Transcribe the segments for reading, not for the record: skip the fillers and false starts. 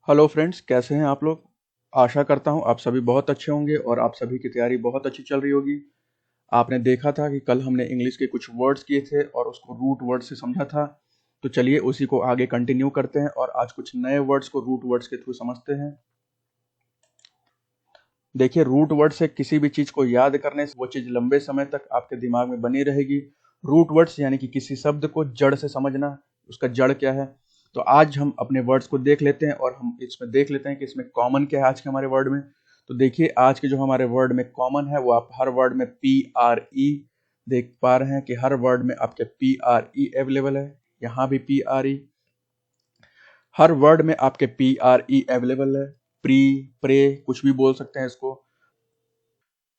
Hello friends, कैसे हैं आप लोग। आशा करता हूं आप सभी बहुत अच्छे होंगे और आप सभी की तैयारी बहुत अच्छी चल रही होगी। आपने देखा था कि कल हमने इंग्लिश के कुछ वर्ड्स किए थे और उसको रूट वर्ड से समझा था। तो चलिए उसी को आगे कंटिन्यू करते हैं और आज कुछ नए वर्ड्स को रूट वर्ड्स के थ्रू समझते हैं। देखिए, रूट वर्ड से किसी भी चीज को याद करने से वो चीज लंबे समय तक आपके दिमाग में बनी रहेगी। रूट वर्ड्स यानी कि किसी शब्द को जड़ से समझना, उसका जड़ क्या है। तो आज हम अपने वर्ड्स को देख लेते हैं और हम इसमें देख लेते हैं कि इसमें कॉमन क्या है आज के हमारे वर्ड में। तो देखिए, आज के जो हमारे वर्ड में कॉमन है वो आप हर वर्ड में PRE देख पा रहे हैं कि हर वर्ड में आपके PRE अवेलेबल है। यहाँ भी PRE, हर वर्ड में आपके PRE अवेलेबल है। प्री, प्रे, कुछ भी बोल सकते हैं इसको।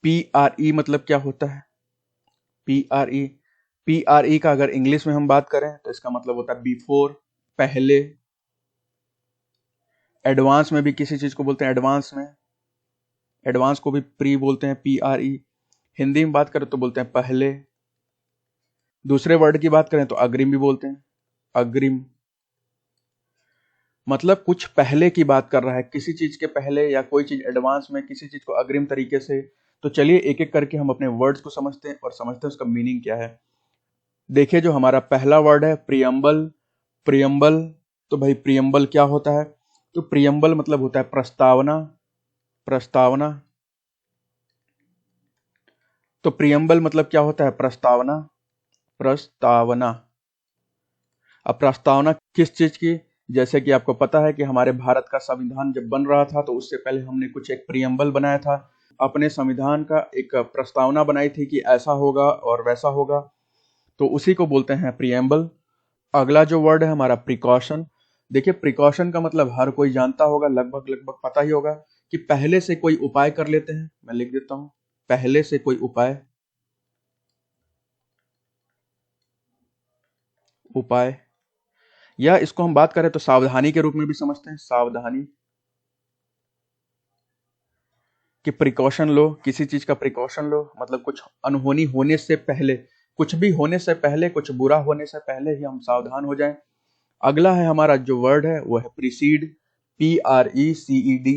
PRE मतलब क्या होता है। PRE, PRE का अगर इंग्लिश में हम बात करें तो इसका मतलब होता है बिफोर, पहले। एडवांस में भी किसी चीज को बोलते हैं एडवांस में, एडवांस को भी प्री बोलते हैं PRE। हिंदी में बात करें तो बोलते हैं पहले। दूसरे वर्ड की बात करें तो अग्रिम भी बोलते हैं, अग्रिम। मतलब कुछ पहले की बात कर रहा है, किसी चीज के पहले या कोई चीज एडवांस में, किसी चीज को अग्रिम तरीके से। तो चलिए एक एक करके हम अपने वर्ड्स को समझते हैं और समझते हैं उसका मीनिंग क्या है। देखिए, जो हमारा पहला वर्ड है प्रियम्बल। प्रियम्बल, तो भाई प्रियम्बल क्या होता है। तो प्रियम्बल मतलब होता है प्रस्तावना, प्रस्तावना। तो प्रियम्बल मतलब क्या होता है, प्रस्तावना, प्रस्तावना। अब प्रस्तावना किस चीज की, जैसे कि आपको पता है कि हमारे भारत का संविधान जब बन रहा था तो उससे पहले हमने कुछ एक प्रियम्बल बनाया था। अपने संविधान का एक प्रस्तावना बनाई थी कि ऐसा होगा और वैसा होगा। तो उसी को बोलते हैं प्रियम्बल। अगला जो वर्ड है हमारा प्रिकॉशन। देखिए, प्रिकॉशन का मतलब हर कोई जानता होगा, लगभग लगभग पता ही होगा कि पहले से कोई उपाय कर लेते हैं। मैं लिख देता हूं, पहले से कोई उपाय, उपाय। या इसको हम बात करें तो सावधानी के रूप में भी समझते हैं, सावधानी। कि प्रिकॉशन लो, किसी चीज का प्रिकॉशन लो मतलब कुछ अनहोनी होने से पहले, कुछ भी होने से पहले, कुछ बुरा होने से पहले ही हम सावधान हो जाएं। अगला है हमारा जो वर्ड है वो है प्रीसीड, PRECED।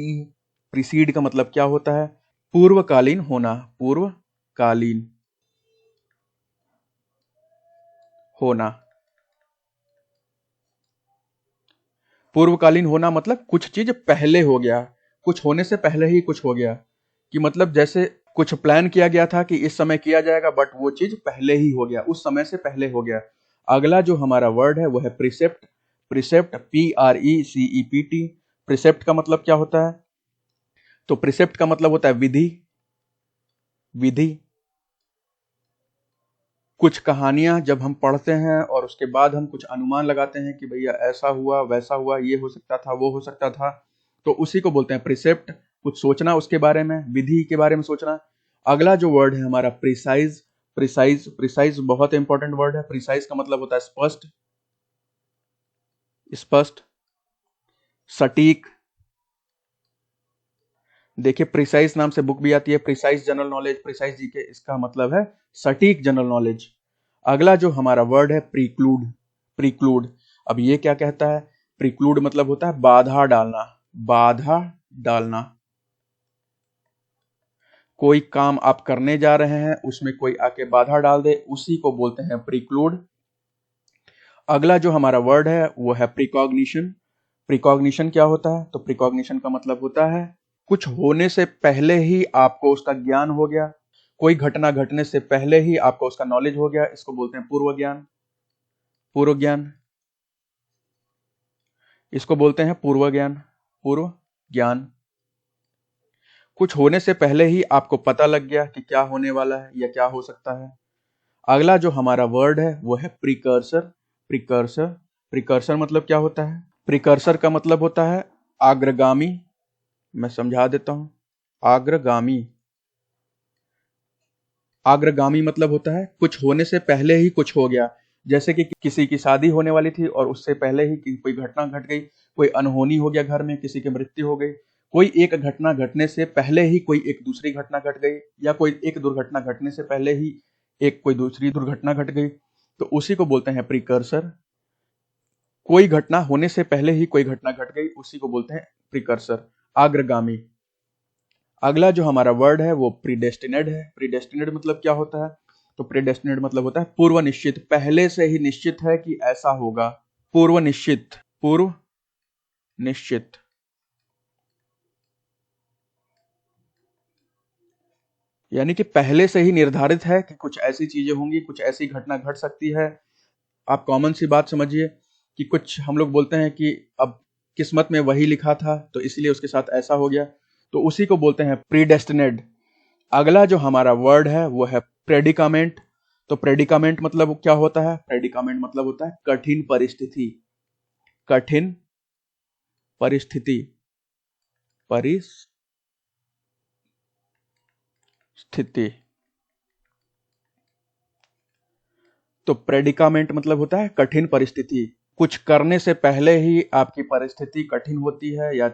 प्रीसीड का मतलब क्या होता है, पूर्वकालीन होना, पूर्वकालीन होना। पूर्वकालीन होना मतलब कुछ चीज पहले हो गया, कुछ होने से पहले ही कुछ हो गया। कि मतलब जैसे कुछ प्लान किया गया था कि इस समय किया जाएगा बट वो चीज पहले ही हो गया, उस समय से पहले हो गया। अगला जो हमारा वर्ड है वो है प्रिसेप्ट। Precept, PRECEPT। प्रिसेप्ट का मतलब क्या होता है, तो प्रिसेप्ट का मतलब होता है विधि, विधि। कुछ कहानियां जब हम पढ़ते हैं और उसके बाद हम कुछ अनुमान लगाते हैं कि भैया ऐसा हुआ वैसा हुआ, ये हो सकता था वो हो सकता था, तो उसी को बोलते हैं प्रिसेप्ट। कुछ सोचना उसके बारे में, विधि के बारे में सोचना। अगला जो वर्ड है हमारा प्रिसाइज। प्रिसाइज, प्रिसाइज बहुत इंपॉर्टेंट वर्ड है। प्रिसाइज का मतलब होता है स्पष्ट, स्पष्ट, सटीक। देखिए, प्रिसाइज नाम से बुक भी आती है, precise general knowledge, precise GK, इसका मतलब है सटीक जनरल नॉलेज। अगला जो हमारा वर्ड है प्रीक्लूड। प्रीक्लूड, अब ये क्या कहता है, प्रीक्लूड मतलब होता है बाधा डालना, बाधा डालना। कोई काम आप करने जा रहे हैं उसमें कोई आके बाधा डाल दे, उसी को बोलते हैं प्रीक्लूड। अगला जो हमारा वर्ड है वो है प्रिकॉग्निशन। प्रिकॉग्निशन क्या होता है, तो प्रिकॉग्निशन का मतलब होता है कुछ होने से पहले ही आपको उसका ज्ञान हो गया, कोई घटना घटने से पहले ही आपको उसका नॉलेज हो गया, इसको बोलते हैं पूर्व ज्ञान, पूर्व ज्ञान। इसको बोलते हैं पूर्व ज्ञान, पूर्व ज्ञान। कुछ होने से पहले ही आपको पता लग गया कि क्या होने वाला है या क्या हो सकता है। अगला जो हमारा वर्ड है वो है प्रिकर्सर। प्रिकर्सर, प्रिकर्सर मतलब क्या होता है, प्रिकर्सर का मतलब होता है आग्रगामी। मैं समझा देता हूं, आग्रगामी। आग्रगामी मतलब होता है कुछ होने से पहले ही कुछ हो गया। जैसे कि किसी की शादी होने वाली थी और उससे पहले ही कोई घटना घट गई, कोई अनहोनी हो गया घर में, किसी की मृत्यु हो गई। कोई एक घटना घटने से पहले ही कोई एक दूसरी घटना घट गई, या कोई एक दुर्घटना घटने से पहले ही एक कोई दूसरी दुर्घटना घट गई, तो उसी को बोलते हैं प्रिकर्सर। कोई घटना होने से पहले ही कोई घटना घट गई, उसी को बोलते हैं प्रिकर्सर, अग्रगामी। अगला जो हमारा वर्ड है वो प्रीडेस्टिनेड है। प्रीडेस्टिनेड मतलब क्या होता है? तो प्रीडेस्टिनेड मतलब होता है पूर्व निश्चित, पहले से ही निश्चित है कि ऐसा होगा। पूर्व निश्चित, पूर्व निश्चित। यानी कि पहले से ही निर्धारित है कि कुछ ऐसी चीजें होंगी, कुछ ऐसी घटना घट सकती है। आप कॉमन सी बात समझिए कि कुछ हम लोग बोलते हैं कि अब किस्मत में वही लिखा था तो इसलिए उसके साथ ऐसा हो गया, तो उसी को बोलते हैं प्रीडेस्टिनेड। अगला जो हमारा वर्ड है वो है प्रेडिकामेंट। तो प्रेडिकामेंट मतलब क्या होता है? प्रेडिकामेंट मतलब होता है कठिन परिस्थिति, कठिन परिस्थिति, परिस्थिति। तो प्रेडिकामेंट मतलब होता है कठिन परिस्थिति, कुछ करने से पहले ही आपकी परिस्थिति कठिन होती है, या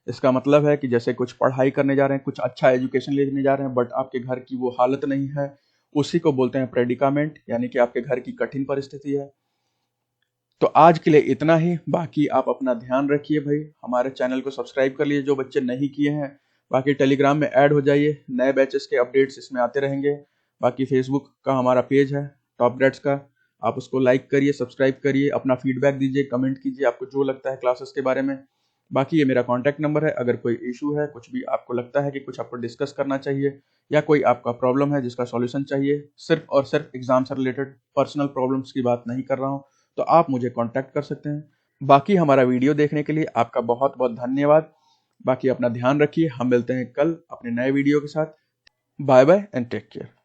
इसका मतलब है कि जैसे कुछ पढ़ाई करने जा रहे हैं, कुछ अच्छा एजुकेशन लेने जा रहे हैं, बट आपके घर की वो हालत नहीं है, उसी को बोलते हैं प्रेडिकामेंट, यानी कि आपके घर की कठिन परिस्थिति है। तो आज के लिए इतना ही, बाकी आप अपना ध्यान रखिए भाई। हमारे चैनल को सब्सक्राइब कर लीजिए जो बच्चे नहीं किए हैं। बाकी टेलीग्राम में ऐड हो जाइए, नए बैचेस के अपडेट्स इसमें आते रहेंगे। बाकी फेसबुक का हमारा पेज है टॉप ग्रेड्स का, आप उसको लाइक करिए, सब्सक्राइब करिए, अपना फीडबैक दीजिए, कमेंट कीजिए आपको जो लगता है क्लासेस के बारे में। बाकी ये मेरा कॉन्टैक्ट नंबर है, अगर कोई इशू है, कुछ भी आपको लगता है कि कुछ आपको डिस्कस करना चाहिए, या कोई आपका प्रॉब्लम है जिसका सॉल्यूशन चाहिए, सिर्फ और सिर्फ एग्जाम से रिलेटेड पर्सनल प्रॉब्लम्स की बात नहीं कर रहा हूँ, तो आप मुझे कांटेक्ट कर सकते हैं। बाकी हमारा वीडियो देखने के लिए आपका बहुत बहुत धन्यवाद। बाकी अपना ध्यान रखिए, हम मिलते हैं कल अपने नए वीडियो के साथ। Bye bye and take care.